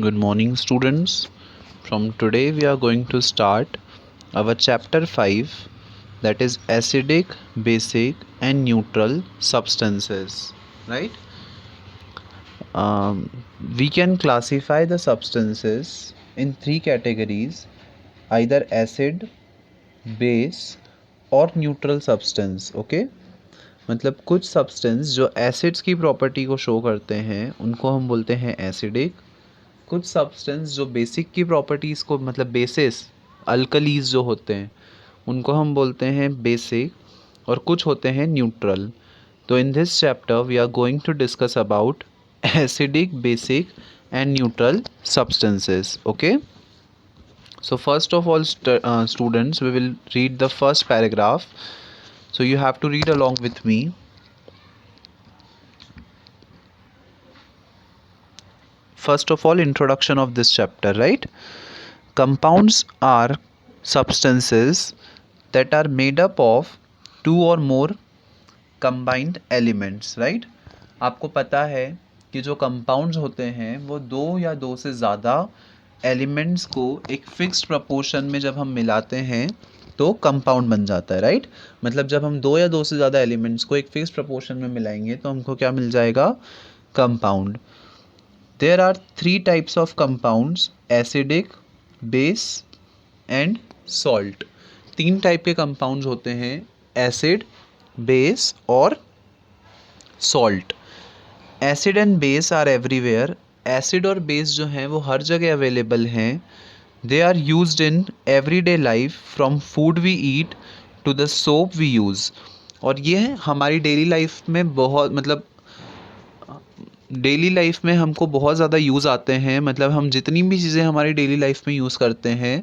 Good morning, students. From today, we are going to start our chapter 5, that is acidic, basic, and neutral substances. Right? We can classify the substances in three categories, either acid, base, और neutral substance. Okay, मतलब कुछ substance जो acids की property को show करते हैं उनको हम बोलते हैं एसिडिक. कुछ सब्सटेंस जो बेसिक की प्रॉपर्टीज़ को मतलब बेसिस अल्कलीज जो होते हैं उनको हम बोलते हैं बेसिक, और कुछ होते हैं न्यूट्रल. तो in this chapter we are going to discuss about acidic, basic and neutral substances. Okay, so first of all students, we will read the first paragraph, so you have to read along with me. First of all, introduction of this chapter, right? Compounds are substances that are made up of two or more combined elements, right? आपको पता है कि जो compounds होते हैं वो दो या दो से ज़्यादा एलिमेंट्स को एक फिक्स्ड प्रपोर्शन में जब हम मिलाते हैं तो कंपाउंड बन जाता है, राइट? मतलब जब हम दो या दो से ज़्यादा एलिमेंट्स को एक फिक्स्ड प्रपोर्शन में मिलाएंगे तो हमको क्या मिल जाएगा? Compound. There are three types of compounds: acidic, base and salt. तीन टाइप के कंपाउंड्स होते हैं, एसिड, बेस और salt. Acid and base are everywhere. Acid और बेस जो हैं वो हर जगह अवेलेबल हैं. They are used in everyday life from food we eat to the soap we use. और ये हमारी डेली लाइफ में बहुत मतलब डेली लाइफ में हमको बहुत ज़्यादा यूज़ आते हैं. मतलब हम जितनी भी चीज़ें हमारी डेली लाइफ में यूज़ करते हैं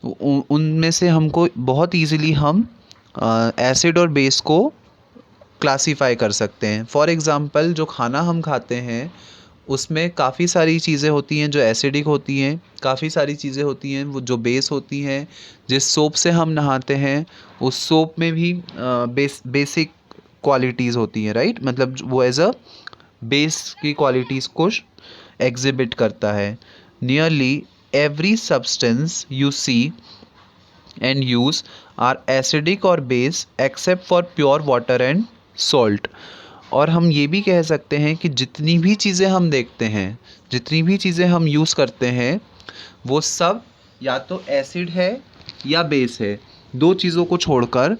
उनमें से हमको बहुत ईजीली हम एसिड और बेस को क्लासीफाई कर सकते हैं. फॉर एग्ज़ाम्पल, जो खाना हम खाते हैं उसमें काफ़ी सारी चीज़ें होती हैं जो एसिडिक होती हैं, काफ़ी सारी चीज़ें होती हैं वो जो बेस होती हैं. जिस सोप से हम नहाते हैं उस सोप में भी बेसिक क्वालिटीज़ होती हैं, राइट? मतलब वो एज अ बेस की क्वालिटीज़ को एग्जिबिट करता है. Nearly every substance you see and use are acidic और base except for pure water and salt. और हम ये भी कह सकते हैं कि जितनी भी चीज़ें हम देखते हैं, जितनी भी चीज़ें हम यूज़ करते हैं वो सब या तो एसिड है या बेस है. दो चीज़ों को छोड़कर,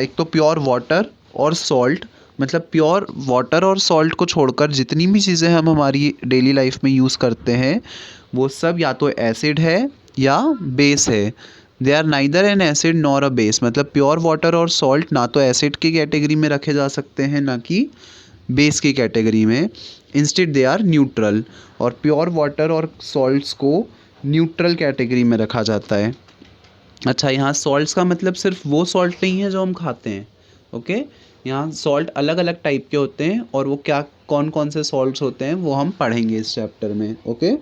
एक तो प्योर वाटर और सॉल्ट, मतलब प्योर वाटर और सॉल्ट को छोड़कर जितनी भी चीज़ें हम हमारी डेली लाइफ में यूज़ करते हैं वो सब या तो एसिड है या बेस है. They are neither an acid nor a base. मतलब प्योर वाटर और सॉल्ट ना तो एसिड की कैटेगरी में रखे जा सकते हैं ना कि बेस की कैटेगरी में. Instead they are neutral. और प्योर वाटर और सॉल्ट्स को न्यूट्रल कैटेगरी में रखा जाता है. अच्छा, यहाँ सॉल्ट्स का मतलब सिर्फ वो सॉल्ट नहीं है जो हम खाते हैं. ओके, यहाँ सॉल्ट अलग अलग टाइप के होते हैं और वो क्या कौन कौन से सॉल्ट्स होते हैं वो हम पढ़ेंगे इस चैप्टर में. Okay,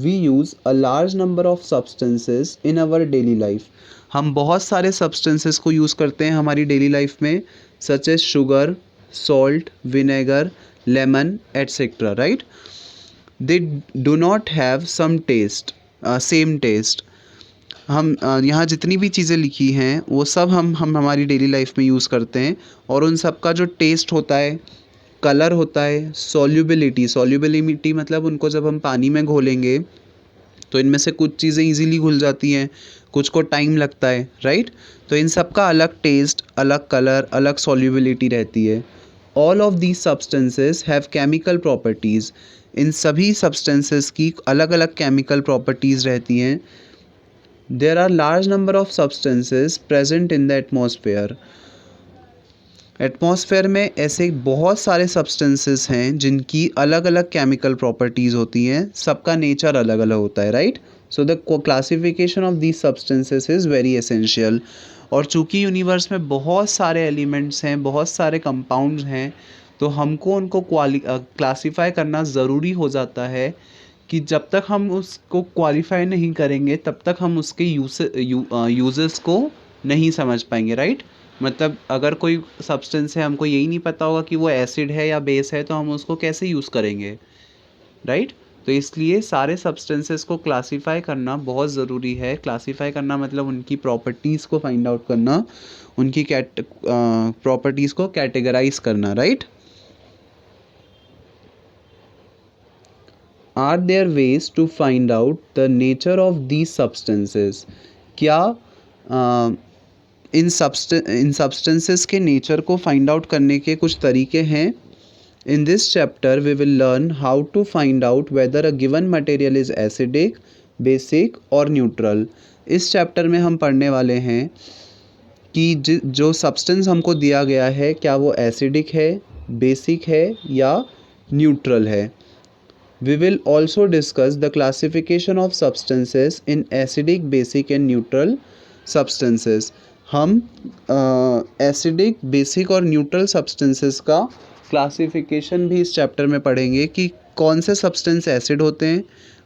we use a large number of substances in our daily life. हम बहुत सारे सब्सटेंसेस को यूज़ करते हैं हमारी डेली लाइफ में, such as sugar, salt, vinegar, lemon etcetera, right? They do not have some taste, same taste. हम यहाँ जितनी भी चीज़ें लिखी हैं वो सब हम हमारी डेली लाइफ में यूज़ करते हैं और उन सब का जो टेस्ट होता है, कलर होता है, सॉल्युबिलिटी मतलब उनको जब हम पानी में घोलेंगे तो इनमें से कुछ चीज़ें इजीली घुल जाती हैं, कुछ को टाइम लगता है, राइट? तो इन सब का अलग टेस्ट, अलग कलर, अलग सॉल्युबिलिटी रहती है. All of these substances have chemical properties. इन सभी सब्सटेंसेस की अलग अलग केमिकल प्रॉपर्टीज़ रहती हैं. There are large number of substances present in the atmosphere. Atmosphere में ऐसे बहुत सारे सब्सटेंसेस हैं जिनकी अलग अलग केमिकल प्रॉपर्टीज़ होती हैं, सबका नेचर अलग अलग होता है, right? So the classification of these substances is very essential. और चूँकि यूनिवर्स में बहुत सारे एलिमेंट्स हैं, बहुत सारे कंपाउंड्स हैं, तो हमको उनको क्लासीफाई करना ज़रूरी हो जाता है कि जब तक हम उसको क्वालिफाई नहीं करेंगे तब तक हम उसके यूजेस को नहीं समझ पाएंगे, राइट। मतलब अगर कोई सब्सटेंस है, हमको यही नहीं पता होगा कि वो एसिड है या बेस है, तो हम उसको कैसे यूज़ करेंगे, राइट। तो इसलिए सारे सब्सटेंसेस को क्लासीफाई करना बहुत ज़रूरी है। क्लासीफाई करना मतलब उनकी प्रॉपर्टीज़ को फाइंड आउट करना, उनकी प्रॉपर्टीज़ को कैटेगराइज करना, right. Are there ways to find out the nature of these substances? क्या इन सब्सटेंसेस के नेचर को फाइंड आउट करने के कुछ तरीके हैं? In this chapter, we will learn how to find out whether a given material is acidic, basic or neutral. इस चैप्टर में हम पढ़ने वाले हैं कि जो सब्सटेंस हमको दिया गया है, क्या वो एसिडिक है, बेसिक है या न्यूट्रल है। We will also discuss the classification of substances in acidic, basic and neutral substances. हम एसिडिक, बेसिक और न्यूट्रल सब्सटेंसेस का क्लासिफिकेशन भी इस चैप्टर में पढ़ेंगे कि कौन से सब्सटेंस एसिड होते हैं,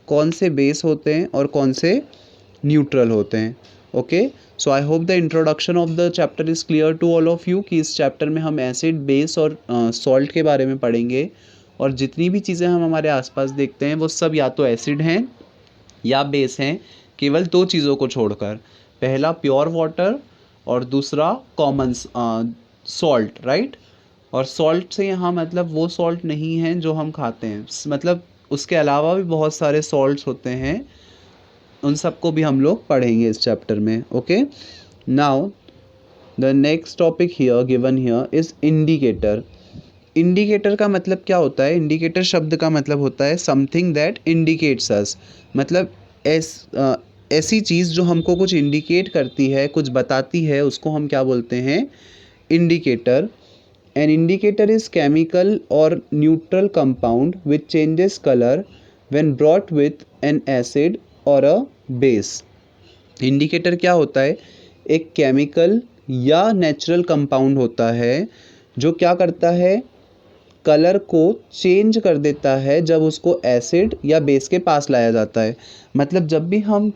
कौन से बेस होते हैं और कौन से न्यूट्रल होते हैं। Okay, so I hope the introduction of the chapter is clear to all of you कि इस चैप्टर में हम एसिड, बेस और सॉल्ट के बारे में पढ़ेंगे। और जितनी भी चीज़ें हम हमारे आसपास देखते हैं वो सब या तो एसिड हैं या बेस हैं, केवल दो चीज़ों को छोड़कर। पहला प्योर वाटर और दूसरा कॉमन सॉल्ट, राइट। और सॉल्ट से यहाँ मतलब वो सॉल्ट नहीं है जो हम खाते हैं, मतलब उसके अलावा भी बहुत सारे सॉल्ट्स होते हैं, उन सबको भी हम लोग पढ़ेंगे इस चैप्टर में। Okay, now the next topic here given here is indicator. Indicator का मतलब क्या होता है? इंडिकेटर शब्द का मतलब होता है समथिंग दैट इंडिकेट्स अस, मतलब ऐसी चीज़ जो हमको कुछ इंडिकेट करती है, कुछ बताती है, उसको हम क्या बोलते हैं? Indicator. An indicator is chemical or neutral compound which changes color when brought with an acid or a base. Indicator क्या होता है? एक केमिकल या नेचुरल कंपाउंड होता है जो क्या करता है? कलर को चेंज कर देता है जब उसको एसिड या बेस के पास लाया जाता है। मतलब जब भी हम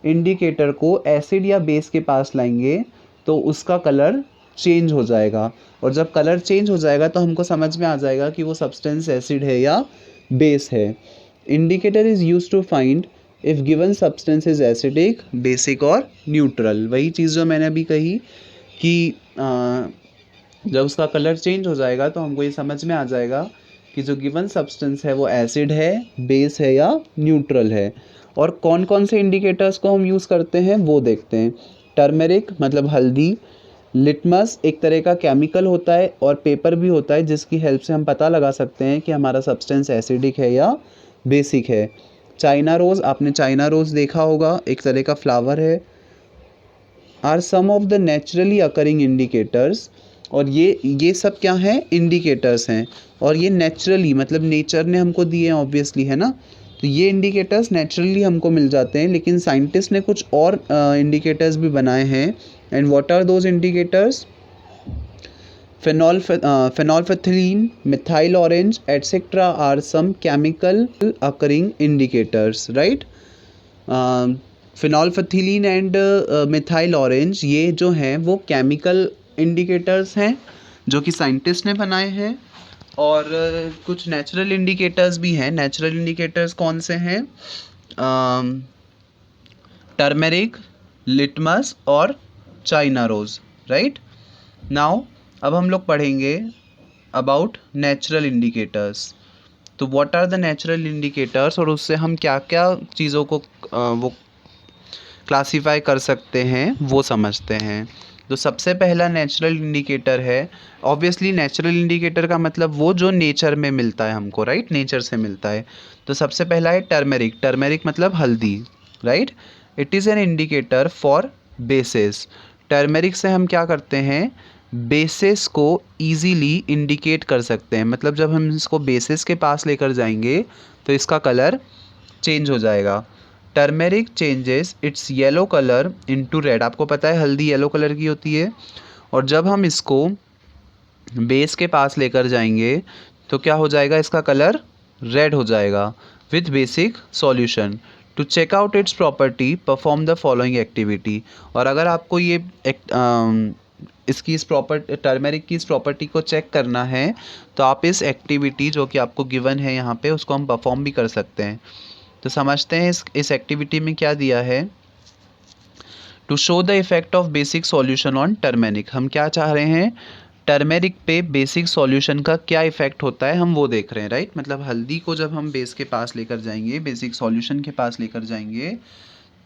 इंडिकेटर को एसिड या बेस के पास लाएंगे तो उसका कलर चेंज हो जाएगा, और जब कलर चेंज हो जाएगा तो हमको समझ में आ जाएगा कि वो सब्सटेंस एसिड है या बेस है। Indicator is use to find if given substance is acidic, basic और न्यूट्रल। वही चीज़ जो मैंने अभी कही कि जब उसका कलर चेंज हो जाएगा तो हमको ये समझ में आ जाएगा कि जो गिवन सब्सटेंस है वो एसिड है, बेस है या न्यूट्रल है। और कौन कौन से इंडिकेटर्स को हम यूज़ करते हैं वो देखते हैं। टर्मेरिक मतलब हल्दी, लिटमस एक तरह का केमिकल होता है और पेपर भी होता है जिसकी हेल्प से हम पता लगा सकते हैं कि हमारा सब्सटेंस एसिडिक है या बेसिक है। चाइना रोज़, आपने चाइना रोज़ देखा होगा, एक तरह का फ्लावर है। Are some of the naturally occurring indicators, और ये सब क्या हैं? इंडिकेटर्स हैं। और ये नेचुरली मतलब नेचर ने हमको दिए हैं, ऑब्वियसली, है ना। तो ये इंडिकेटर्स नेचुरली हमको मिल जाते हैं, लेकिन साइंटिस्ट ने कुछ और इंडिकेटर्स भी बनाए हैं। And what are those indicators? phenolphthalein, methyl orange etc. are some chemical occurring indicators, right? Phenolphthalein and methyl orange ये जो हैं वो केमिकल इंडिकेटर्स हैं जो कि साइंटिस्ट ने बनाए हैं। और कुछ नेचुरल इंडिकेटर्स भी हैं। नेचुरल इंडिकेटर्स कौन से हैं? टर्मेरिक, लिटमस और चाइना रोज़, राइट। नाउ अब हम लोग पढ़ेंगे अबाउट नेचुरल इंडिकेटर्स। तो what are the natural indicators, और उससे हम क्या क्या चीज़ों को वो क्लासीफाई कर सकते हैं वो समझते हैं। तो सबसे पहला नेचुरल इंडिकेटर है, ऑब्वियसली नेचुरल इंडिकेटर का मतलब वो जो नेचर में मिलता है हमको, राइट, नेचर से मिलता है। तो सबसे पहला है टर्मेरिक। टर्मेरिक मतलब हल्दी, right. It is an indicator for basis. Turmeric से हम क्या करते हैं? बेसिस को ईजीली इंडिकेट कर सकते हैं। मतलब जब हम इसको बेसिस के पास लेकर जाएंगे तो इसका कलर चेंज हो जाएगा। Turmeric changes it's yellow colour into red. आपको पता है हल्दी येलो कलर की होती है, और जब हम इसको बेस के पास लेकर जाएंगे तो क्या हो जाएगा? इसका कलर रेड हो जाएगा with basic solution. To check out its property perform the following activity. और अगर आपको ये इसकी इस टर्मेरिक की इस प्रॉपर्टी को चेक करना है तो आप इस एक्टिविटी जो कि आपको गिवन है यहाँ पे उसको हम परफॉर्म भी कर सकते हैं। तो समझते हैं इस एक्टिविटी में क्या दिया है। To show the effect of basic solution on turmeric, हम क्या चाह रहे हैं, टर्मेरिक पे बेसिक सॉल्यूशन का क्या इफेक्ट होता है हम वो देख रहे हैं, राइट। मतलब हल्दी को जब हम बेस के पास लेकर जाएंगे, बेसिक सॉल्यूशन के पास लेकर जाएंगे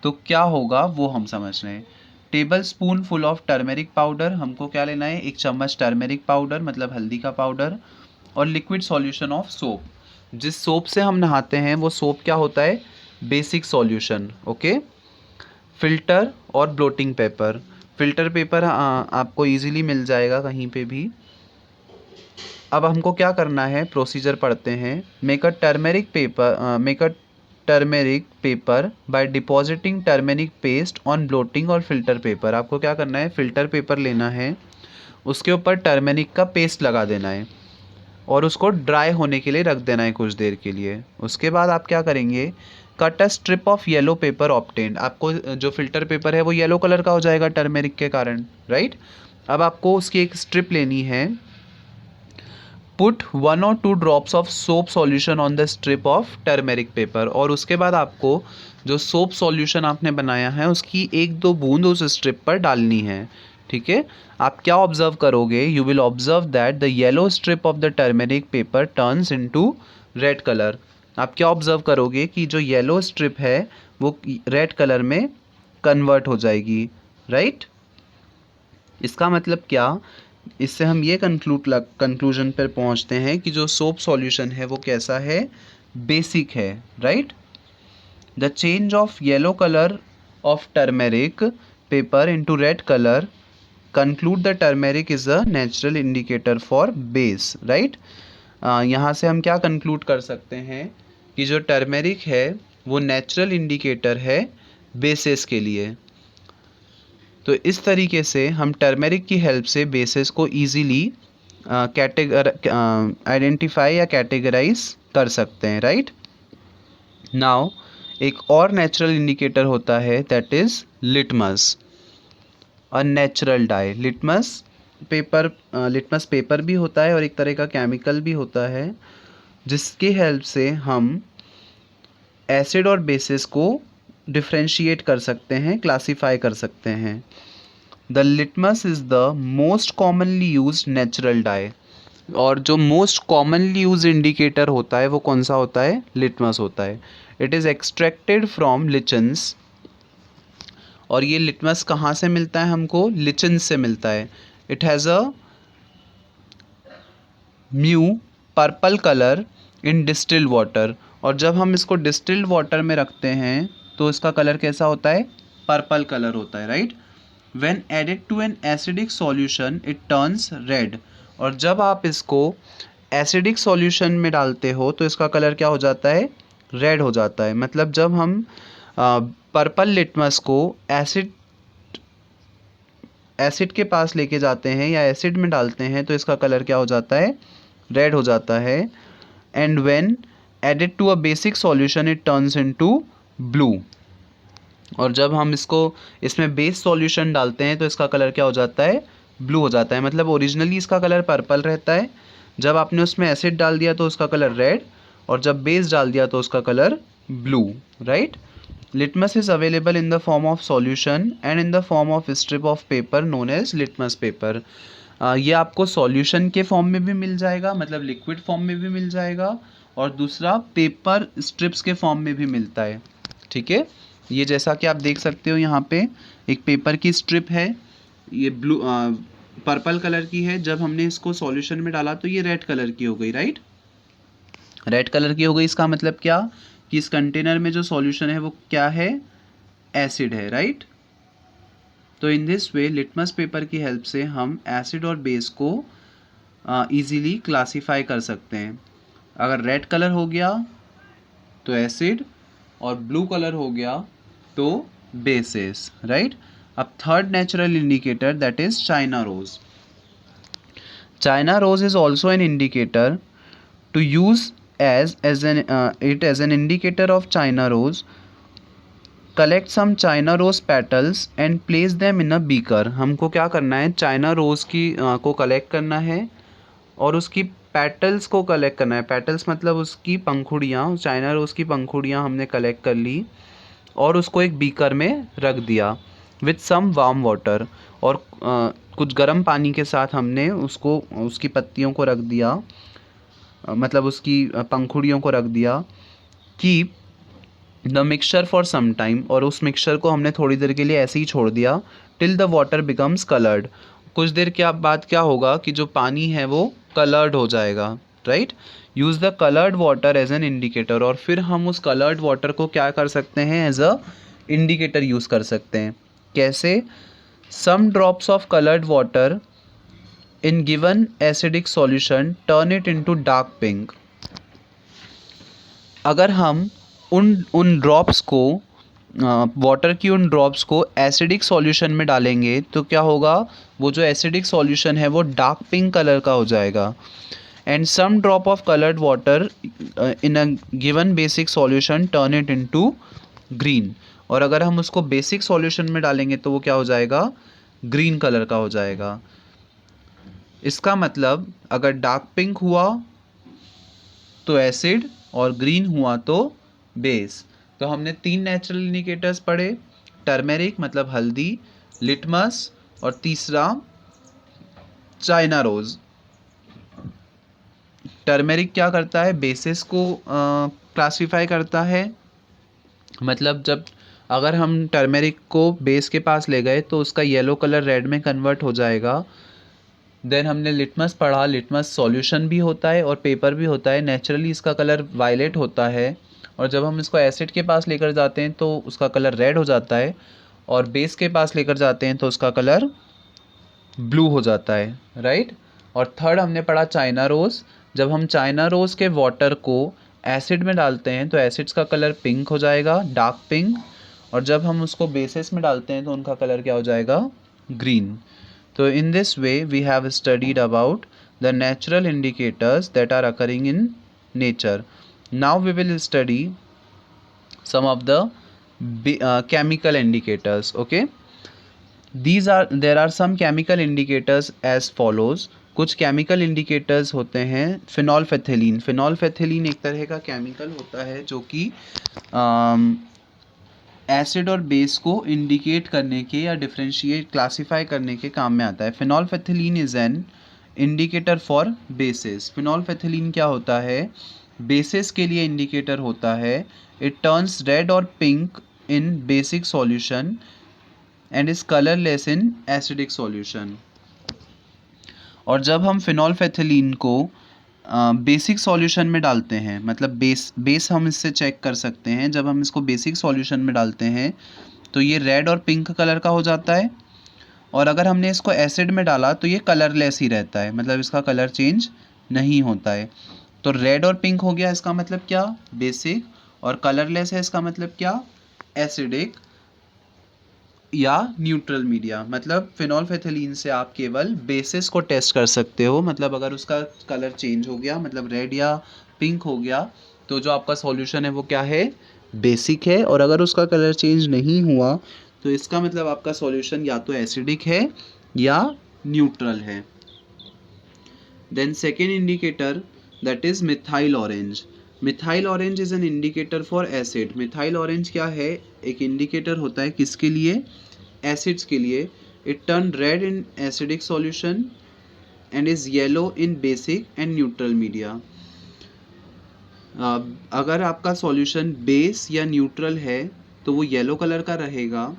तो क्या होगा वो हम समझ रहे हैं। Table spoon full of turmeric powder, हमको क्या लेना है, 1 चम्मच टर्मेरिक पाउडर मतलब हल्दी का पाउडर, और लिक्विड सॉल्यूशन ऑफ सोप, जिस सोप से हम नहाते हैं वो सोप क्या होता है, बेसिक सॉल्यूशन। ओके। फ़िल्टर और ब्लोटिंग पेपर, फ़िल्टर पेपर आपको इजीली मिल जाएगा कहीं पे भी। अब हमको क्या करना है, प्रोसीजर पढ़ते हैं। Make a turmeric paper by depositing turmeric paste on blotting और फिल्टर पेपर। आपको क्या करना है, फ़िल्टर पेपर लेना है, उसके ऊपर टर्मेरिक का पेस्ट लगा देना है और उसको ड्राई होने के लिए रख देना है कुछ देर के लिए। उसके बाद आप क्या करेंगे, cut a strip of yellow paper obtained. आपको जो फिल्टर पेपर है वो येलो कलर का हो जाएगा टर्मेरिक के कारण, राइट। अब आपको उसकी एक स्ट्रिप लेनी है। पुट 1 और 2 drops of soap solution on the strip of turmeric paper, और उसके बाद आपको जो सोप सॉल्यूशन आपने बनाया है उसकी 1-2 बूंद उस स्ट्रिप पर डालनी है, ठीक है। आप क्या ऑब्जर्व करोगे, you will observe that the yellow strip of the turmeric paper turns into red colour. आप क्या ऑब्जर्व करोगे कि जो येलो स्ट्रिप है वो रेड कलर में कन्वर्ट हो जाएगी, राइट। इसका मतलब क्या, इससे हम ये कंक्लूजन पर पहुंचते हैं कि जो सोप सॉल्यूशन है वो कैसा है, बेसिक है, right. The change of yellow colour of turmeric paper into red colour conclude the turmeric is a natural indicator for base, right. यहाँ से हम क्या कंक्लूड कर सकते हैं कि जो टर्मेरिक है वो नेचुरल इंडिकेटर है बेसिस के लिए। तो इस तरीके से हम टर्मेरिक की हेल्प से बेसिस को ईजीली आइडेंटिफाई या कैटेगराइज कर सकते हैं, राइट। नाउ एक और नेचुरल इंडिकेटर होता है, that is litmus, a natural die. Litmus paper भी होता है और एक तरह का केमिकल भी होता है जिसकी हेल्प से हम एसिड और बेसिस को डिफ्रेंशिएट कर सकते हैं, क्लासीफाई कर सकते हैं। The litmus is the most commonly use natural die, और जो मोस्ट कॉमनली यूज इंडिकेटर होता है वो कौन सा होता है, लिटमस होता है। इट इज़ एक्सट्रैक्टेड फ्रॉम लिचन्स, और ये लिटमस कहाँ से मिलता है हमको, लिचन्स से मिलता है। It has a mu purple colour in distilled water, और जब हम इसको डिस्टिल्ड वाटर में रखते हैं तो इसका कलर कैसा होता है, पर्पल कलर होता है, right. When added to an acidic solution it turns red, और जब आप इसको एसिडिक सॉल्यूशन में डालते हो तो इसका कलर क्या हो जाता है, रेड हो जाता है। मतलब जब हम पर्पल लिटमस को एसिड के पास लेके जाते हैं या एसिड में डालते हैं तो इसका कलर क्या हो जाता है, रेड हो जाता है। And when added to a basic solution it turns into blue, और जब हम इसमें बेस सॉल्यूशन डालते हैं तो इसका कलर क्या हो जाता है, ब्लू हो जाता है। मतलब ओरिजिनली इसका कलर पर्पल रहता है, जब आपने उसमें एसिड डाल दिया तो उसका कलर रेड, और जब बेस डाल दिया तो उसका colour blue, right. Litmus is available in the form of solution and in the form of strip of paper known as litmus paper. ये आपको सॉल्यूशन के फॉर्म में भी मिल जाएगा, मतलब लिक्विड फॉर्म में भी मिल जाएगा, और दूसरा पेपर स्ट्रिप्स के फॉर्म में भी मिलता है, ठीक है। ये जैसा कि आप देख सकते हो यहाँ पे एक पेपर की स्ट्रिप है, ये ब्लू पर्पल कलर की है, जब हमने इसको सॉल्यूशन में डाला तो ये रेड कलर की हो गई, राइट। रेड कलर की हो गई, इसका मतलब क्या कि इस कंटेनर में जो सॉल्यूशन है वो क्या है, एसिड है, राइट। तो in this way litmus paper की हेल्प से हम एसिड और बेस को ईजीली क्लासीफाई कर सकते हैं। अगर रेड कलर हो गया तो एसिड, और ब्लू कलर हो गया तो बेसिस, राइट। अब third natural indicator that is China rose. China rose is also an indicator to use as an indicator of China rose collect some China rose petals and place them in a beaker. हमको क्या करना है, China rose की को collect करना है और उसकी पेटल्स को कलेक्ट करना है। पेटल्स मतलब उसकी पंखुड़ियाँ, चाइना रोज़ की पंखुड़ियाँ हमने कलेक्ट कर ली और उसको एक बीकर में रख दिया विथ सम वार्म वाटर। और कुछ गर्म पानी के साथ हमने उसको, उसकी पत्तियों को रख दिया, मतलब उसकी पंखुड़ियों को रख दिया। Keep the mixture for some time, और उस मिक्सचर को हमने थोड़ी देर के लिए ऐसे ही छोड़ दिया। Till the water becomes coloured, कुछ देर के बाद क्या होगा कि जो पानी है वो कलर्ड हो जाएगा, right. Use the coloured water as an indicator, और फिर हम उस कलर्ड वाटर को क्या कर सकते हैं, एज अ इंडिकेटर यूज़ कर सकते हैं। कैसे? Some drops of coloured water in given acidic solution turn it into dark pink. अगर हम उन ड्रॉप्स को, वाटर की उन ड्रॉप्स को एसिडिक सॉल्यूशन में डालेंगे तो क्या होगा, वो जो एसिडिक सॉल्यूशन है वो डार्क पिंक कलर का हो जाएगा। And some drop of coloured water in a given basic solution turn it into green, और अगर हम उसको बेसिक सॉल्यूशन में डालेंगे तो वो क्या हो जाएगा, ग्रीन कलर का हो जाएगा। इसका मतलब अगर डार्क पिंक हुआ तो एसिड और ग्रीन हुआ तो बेस। तो हमने 3 नेचुरल इंडिकेटर्स पढ़े, टर्मेरिक मतलब हल्दी, लिटमस और तीसरा चाइना रोज़। टर्मेरिक क्या करता है, बेसिस को क्लासिफाई करता है, मतलब जब अगर हम टर्मेरिक को बेस के पास ले गए तो उसका येलो कलर रेड में कन्वर्ट हो जाएगा। देन हमने लिटमस पढ़ा, लिटमस सॉल्यूशन भी होता है और पेपर भी होता है। नेचुरली इसका कलर वायलेट होता है और जब हम इसको एसिड के पास लेकर जाते हैं तो उसका कलर रेड हो जाता है, और बेस के पास लेकर जाते हैं तो उसका कलर ब्लू हो जाता है, राइट। और थर्ड हमने पढ़ा चाइना रोज़। जब हम चाइना रोज़ के वाटर को एसिड में डालते हैं तो एसिड्स का कलर पिंक हो जाएगा, डार्क पिंक, और जब हम उसको बेसिस में डालते हैं तो उनका कलर क्या हो जाएगा, green. So in this way we have studied about the natural indicators that are occurring in nature. Now we will study some of the chemical indicators. Okay, there are some chemical indicators as follows. कुछ chemical indicators होते हैं। फिनॉल्फेथिलीन, फिनॉल्फेथिलीन एक तरह का chemical होता है जो कि एसिड और बेस को इंडिकेट करने के या डिफरेंशिएट क्लासीफाई करने के काम में आता है। Phenolphthalein is an indicator for bases. Phenolphthalein क्या होता है, बेसिस के लिए इंडिकेटर होता है। इट टर्न्स रेड और pink in basic solution and is colourless in acidic solution. और जब हम फिनॉल्फेथिलीन को बेसिक सॉल्यूशन में डालते हैं, मतलब बेस हम इससे चेक कर सकते हैं, जब हम इसको बेसिक सॉल्यूशन में डालते हैं तो ये रेड और पिंक कलर का हो जाता है, और अगर हमने इसको एसिड में डाला तो ये कलरलेस ही रहता है, मतलब इसका कलर चेंज नहीं होता है। तो रेड और पिंक हो गया, इसका मतलब क्या, बेसिक, और कलरलेस है इसका मतलब क्या, एसिडिक या न्यूट्रल मीडिया। मतलब फिनॉल्फेथिलीन से आप केवल बेसिस को टेस्ट कर सकते हो, मतलब अगर उसका कलर चेंज हो गया, मतलब रेड या पिंक हो गया, तो जो आपका सॉल्यूशन है वो क्या है, बेसिक है। और अगर उसका कलर चेंज नहीं हुआ तो इसका मतलब आपका सॉल्यूशन या तो एसिडिक है या न्यूट्रल है। Then second indicator, that is methyl orange. Methyl orange is an indicator for acid. Methyl orange क्या है, एक इंडिकेटर होता है किसके लिए, एसिड्स के लिए। It turn red in acidic solution and is yellow in basic and neutral media. अगर आपका सॉल्यूशन बेस या न्यूट्रल है तो वो येलो कलर का रहेगा,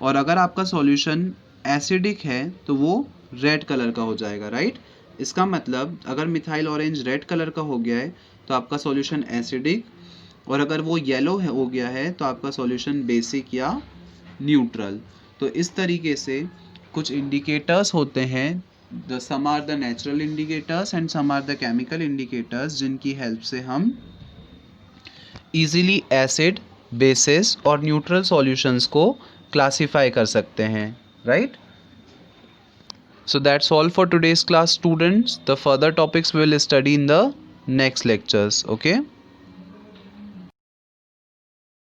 और अगर आपका सॉल्यूशन एसिडिक है तो वो रेड कलर का हो जाएगा, राइट। इसका मतलब अगर मिथाइल ऑरेंज रेड कलर का हो गया है तो आपका सॉल्यूशन एसिडिक, और अगर वो येलो हो गया है तो आपका सॉल्यूशन बेसिक या न्यूट्रल। तो इस तरीके से कुछ इंडिकेटर्स होते हैं, some are the natural indicators and some are the chemical indicators, जिनकी हेल्प से हम इजीली एसिड, बेसिस और न्यूट्रल सॉल्यूशंस को क्लासीफाई कर सकते हैं, right. So that's all for today's class, students. The further topics we will study in the next lectures. Okay.